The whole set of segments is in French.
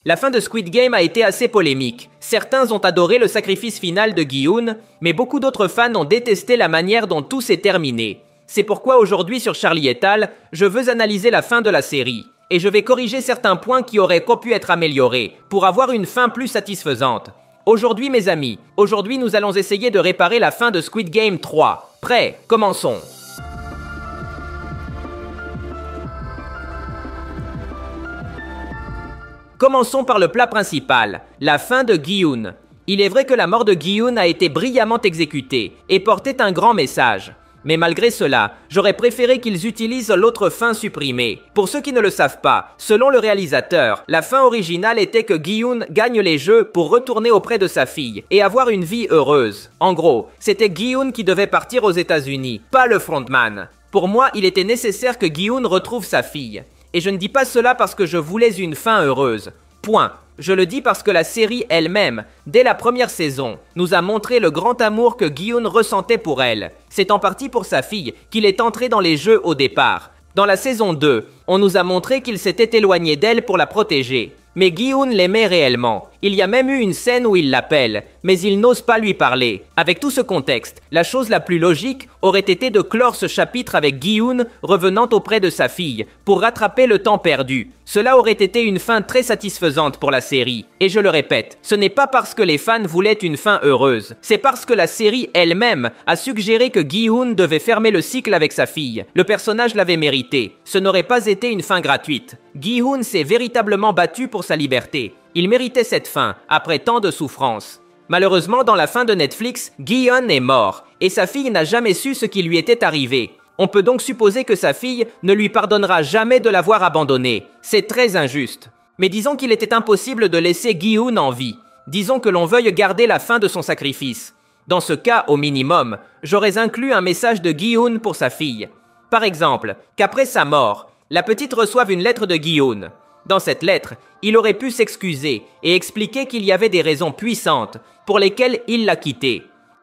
La fin de Squid Game a été assez polémique. Certains ont adoré le sacrifice final de Gi-hun, mais beaucoup d'autres fans ont détesté la manière dont tout s'est terminé. C'est pourquoi aujourd'hui sur Charlie et Al, je veux analyser la fin de la série. Et je vais corriger certains points qui auraient pu être améliorés, pour avoir une fin plus satisfaisante. Aujourd'hui mes amis, nous allons essayer de réparer la fin de Squid Game 3. Prêts? Commençons. Commençons par le plat principal, la fin de Gi-hun. Il est vrai que la mort de Gi-hun a été brillamment exécutée et portait un grand message. Mais malgré cela, j'aurais préféré qu'ils utilisent l'autre fin supprimée. Pour ceux qui ne le savent pas, selon le réalisateur, la fin originale était que Gi-hun gagne les jeux pour retourner auprès de sa fille et avoir une vie heureuse. En gros, c'était Gi-hun qui devait partir aux États-Unis, pas le frontman. Pour moi, il était nécessaire que Gi-hun retrouve sa fille. Et je ne dis pas cela parce que je voulais une fin heureuse. Point. Je le dis parce que la série elle-même, dès la première saison, nous a montré le grand amour que Gi-hun ressentait pour elle. C'est en partie pour sa fille qu'il est entré dans les jeux au départ. Dans la saison 2, on nous a montré qu'il s'était éloigné d'elle pour la protéger. Mais Gi-hun l'aimait réellement. Il y a même eu une scène où il l'appelle, mais il n'ose pas lui parler. Avec tout ce contexte, la chose la plus logique aurait été de clore ce chapitre avec Gi-hun revenant auprès de sa fille, pour rattraper le temps perdu. Cela aurait été une fin très satisfaisante pour la série. Et je le répète, ce n'est pas parce que les fans voulaient une fin heureuse, c'est parce que la série elle-même a suggéré que Gi-hun devait fermer le cycle avec sa fille. Le personnage l'avait mérité. Ce n'aurait pas été une fin gratuite. Gi-hun s'est véritablement battu pour sa liberté. Il méritait cette fin, après tant de souffrances. Malheureusement, dans la fin de Netflix, Gi-hun est mort, et sa fille n'a jamais su ce qui lui était arrivé. On peut donc supposer que sa fille ne lui pardonnera jamais de l'avoir abandonné. C'est très injuste. Mais disons qu'il était impossible de laisser Gi-hun en vie. Disons que l'on veuille garder la fin de son sacrifice. Dans ce cas, au minimum, j'aurais inclus un message de Gi-hun pour sa fille. Par exemple, qu'après sa mort, la petite reçoive une lettre de Gi-hun. Dans cette lettre, il aurait pu s'excuser et expliquer qu'il y avait des raisons puissantes pour lesquelles il l'a quitté.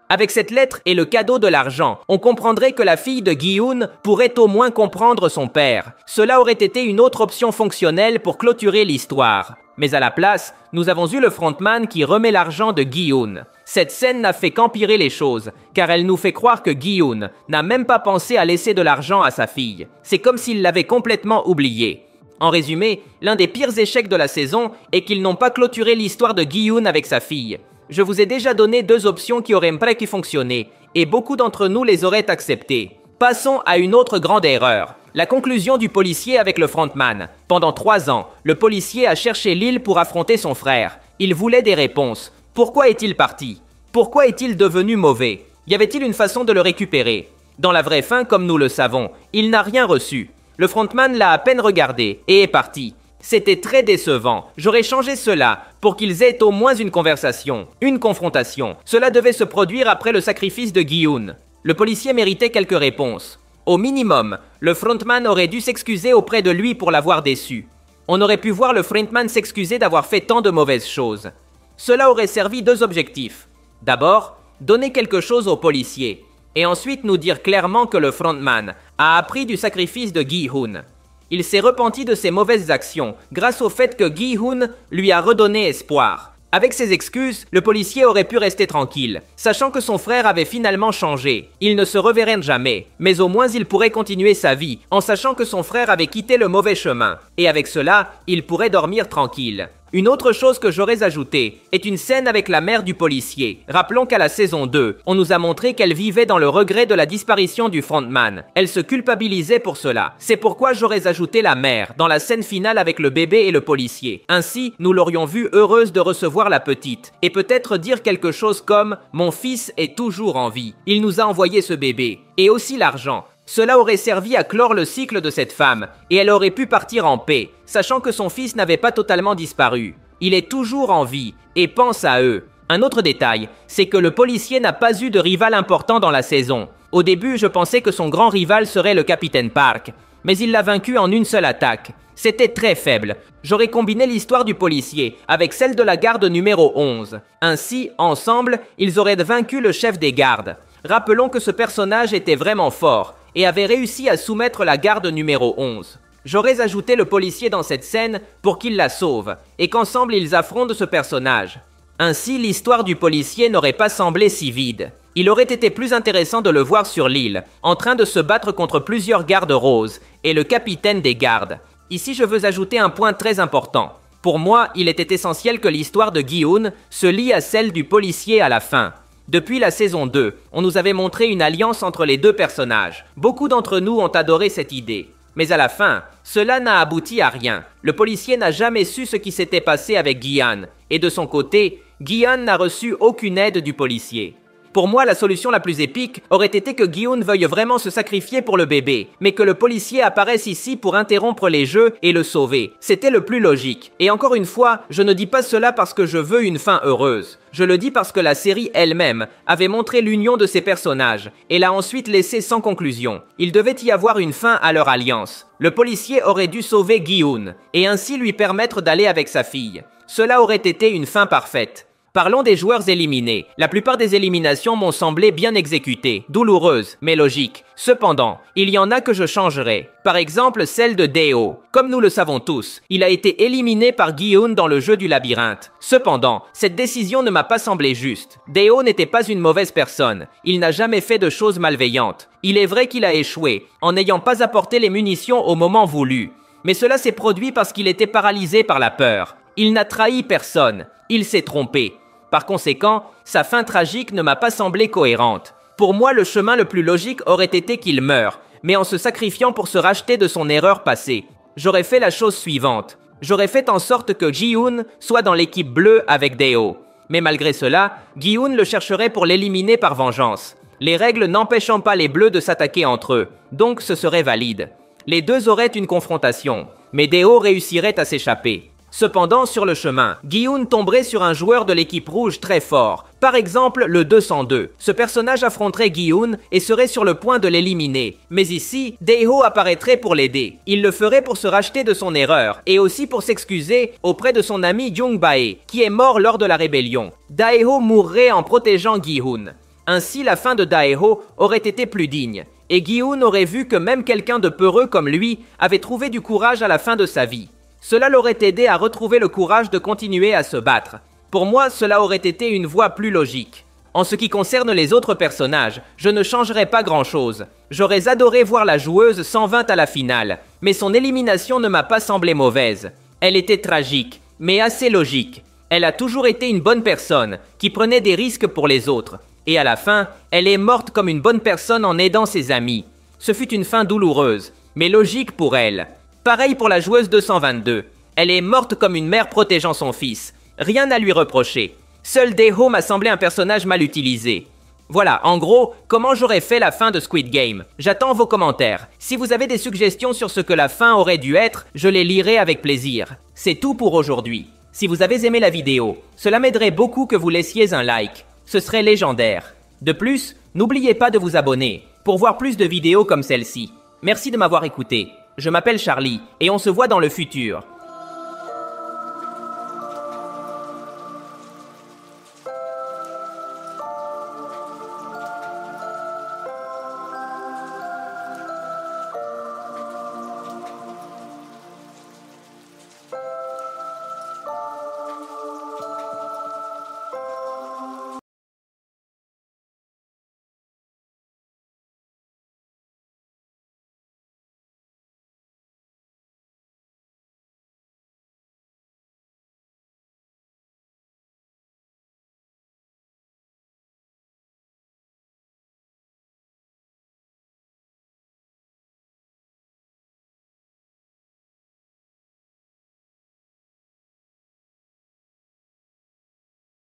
Avec cette lettre et le cadeau de l'argent, on comprendrait que la fille de Gi-hun pourrait au moins comprendre son père. Cela aurait été une autre option fonctionnelle pour clôturer l'histoire. Mais à la place, nous avons eu le frontman qui remet l'argent de Gi-hun. Cette scène n'a fait qu'empirer les choses, car elle nous fait croire que Gi-hun n'a même pas pensé à laisser de l'argent à sa fille. C'est comme s'il l'avait complètement oublié. En résumé, l'un des pires échecs de la saison est qu'ils n'ont pas clôturé l'histoire de Gi-hun avec sa fille. Je vous ai déjà donné deux options qui auraient pu fonctionner, et beaucoup d'entre nous les auraient acceptées. Passons à une autre grande erreur. La conclusion du policier avec le frontman. Pendant 3 ans, le policier a cherché l'île pour affronter son frère. Il voulait des réponses. Pourquoi est-il parti? Pourquoi est-il devenu mauvais? Y avait-il une façon de le récupérer? Dans la vraie fin, comme nous le savons, il n'a rien reçu. Le frontman l'a à peine regardé et est parti. C'était très décevant. J'aurais changé cela pour qu'ils aient au moins une conversation, une confrontation. Cela devait se produire après le sacrifice de Gi-hun. Le policier méritait quelques réponses. Au minimum, le frontman aurait dû s'excuser auprès de lui pour l'avoir déçu. On aurait pu voir le frontman s'excuser d'avoir fait tant de mauvaises choses. Cela aurait servi 2 objectifs. D'abord, donner quelque chose au policier. Et ensuite nous dire clairement que le frontman a appris du sacrifice de Gi-hun. Il s'est repenti de ses mauvaises actions grâce au fait que Gi-hun lui a redonné espoir. Avec ses excuses, le policier aurait pu rester tranquille, sachant que son frère avait finalement changé. Il ne se reverrait jamais, mais au moins il pourrait continuer sa vie, en sachant que son frère avait quitté le mauvais chemin. Et avec cela, il pourrait dormir tranquille. Une autre chose que j'aurais ajoutée est une scène avec la mère du policier. Rappelons qu'à la saison 2, on nous a montré qu'elle vivait dans le regret de la disparition du frontman. Elle se culpabilisait pour cela. C'est pourquoi j'aurais ajouté la mère dans la scène finale avec le bébé et le policier. Ainsi, nous l'aurions vue heureuse de recevoir la petite. Et peut-être dire quelque chose comme « Mon fils est toujours en vie. Il nous a envoyé ce bébé. » Et aussi l'argent. Cela aurait servi à clore le cycle de cette femme, et elle aurait pu partir en paix, sachant que son fils n'avait pas totalement disparu. Il est toujours en vie, et pense à eux. Un autre détail, c'est que le policier n'a pas eu de rival important dans la saison. Au début, je pensais que son grand rival serait le capitaine Park, mais il l'a vaincu en une seule attaque. C'était très faible. J'aurais combiné l'histoire du policier avec celle de la garde numéro 11. Ainsi, ensemble, ils auraient vaincu le chef des gardes. Rappelons que ce personnage était vraiment fort, et avait réussi à soumettre la garde numéro 11. J'aurais ajouté le policier dans cette scène pour qu'il la sauve, et qu'ensemble ils affrontent ce personnage. Ainsi, l'histoire du policier n'aurait pas semblé si vide. Il aurait été plus intéressant de le voir sur l'île, en train de se battre contre plusieurs gardes roses, et le capitaine des gardes. Ici, je veux ajouter un point très important. Pour moi, il était essentiel que l'histoire de Gi-hun se lie à celle du policier à la fin. Depuis la saison 2, on nous avait montré une alliance entre les deux personnages. Beaucoup d'entre nous ont adoré cette idée. Mais à la fin, cela n'a abouti à rien. Le policier n'a jamais su ce qui s'était passé avec Gi-han. Et de son côté, Gi-han n'a reçu aucune aide du policier. Pour moi, la solution la plus épique aurait été que Gi-hun veuille vraiment se sacrifier pour le bébé, mais que le policier apparaisse ici pour interrompre les jeux et le sauver. C'était le plus logique. Et encore une fois, je ne dis pas cela parce que je veux une fin heureuse. Je le dis parce que la série elle-même avait montré l'union de ces personnages et l'a ensuite laissé sans conclusion. Il devait y avoir une fin à leur alliance. Le policier aurait dû sauver Gi-hun et ainsi lui permettre d'aller avec sa fille. Cela aurait été une fin parfaite. Parlons des joueurs éliminés. La plupart des éliminations m'ont semblé bien exécutées, douloureuses, mais logiques. Cependant, il y en a que je changerais. Par exemple, celle de Daeho. Comme nous le savons tous, il a été éliminé par Gi-hun dans le jeu du labyrinthe. Cependant, cette décision ne m'a pas semblé juste. Daeho n'était pas une mauvaise personne. Il n'a jamais fait de choses malveillantes. Il est vrai qu'il a échoué, en n'ayant pas apporté les munitions au moment voulu. Mais cela s'est produit parce qu'il était paralysé par la peur. Il n'a trahi personne. Il s'est trompé. Par conséquent, sa fin tragique ne m'a pas semblé cohérente. Pour moi, le chemin le plus logique aurait été qu'il meure, mais en se sacrifiant pour se racheter de son erreur passée. J'aurais fait la chose suivante. J'aurais fait en sorte que Gi-hun soit dans l'équipe bleue avec Daeho. Mais malgré cela, Gi-hun le chercherait pour l'éliminer par vengeance. Les règles n'empêchant pas les bleus de s'attaquer entre eux, donc ce serait valide. Les deux auraient une confrontation, mais Daeho réussirait à s'échapper. Cependant, sur le chemin, Gi-hun tomberait sur un joueur de l'équipe rouge très fort, par exemple le 202. Ce personnage affronterait Gi-hun et serait sur le point de l'éliminer. Mais ici, Daeho apparaîtrait pour l'aider. Il le ferait pour se racheter de son erreur, et aussi pour s'excuser auprès de son ami Jung-bae, qui est mort lors de la rébellion. Daeho mourrait en protégeant Gi-hun. Ainsi, la fin de Daeho aurait été plus digne, et Gi-hun aurait vu que même quelqu'un de peureux comme lui avait trouvé du courage à la fin de sa vie. Cela l'aurait aidé à retrouver le courage de continuer à se battre. Pour moi, cela aurait été une voie plus logique. En ce qui concerne les autres personnages, je ne changerais pas grand-chose. J'aurais adoré voir la joueuse 120 à la finale, mais son élimination ne m'a pas semblé mauvaise. Elle était tragique, mais assez logique. Elle a toujours été une bonne personne, qui prenait des risques pour les autres. Et à la fin, elle est morte comme une bonne personne en aidant ses amis. Ce fut une fin douloureuse, mais logique pour elle. Pareil pour la joueuse 222. Elle est morte comme une mère protégeant son fils. Rien à lui reprocher. Seul Daeho m'a semblé un personnage mal utilisé. Voilà, en gros, comment j'aurais fait la fin de Squid Game. J'attends vos commentaires. Si vous avez des suggestions sur ce que la fin aurait dû être, je les lirai avec plaisir. C'est tout pour aujourd'hui. Si vous avez aimé la vidéo, cela m'aiderait beaucoup que vous laissiez un like. Ce serait légendaire. De plus, n'oubliez pas de vous abonner pour voir plus de vidéos comme celle-ci. Merci de m'avoir écouté. Je m'appelle Charlie et on se voit dans le futur.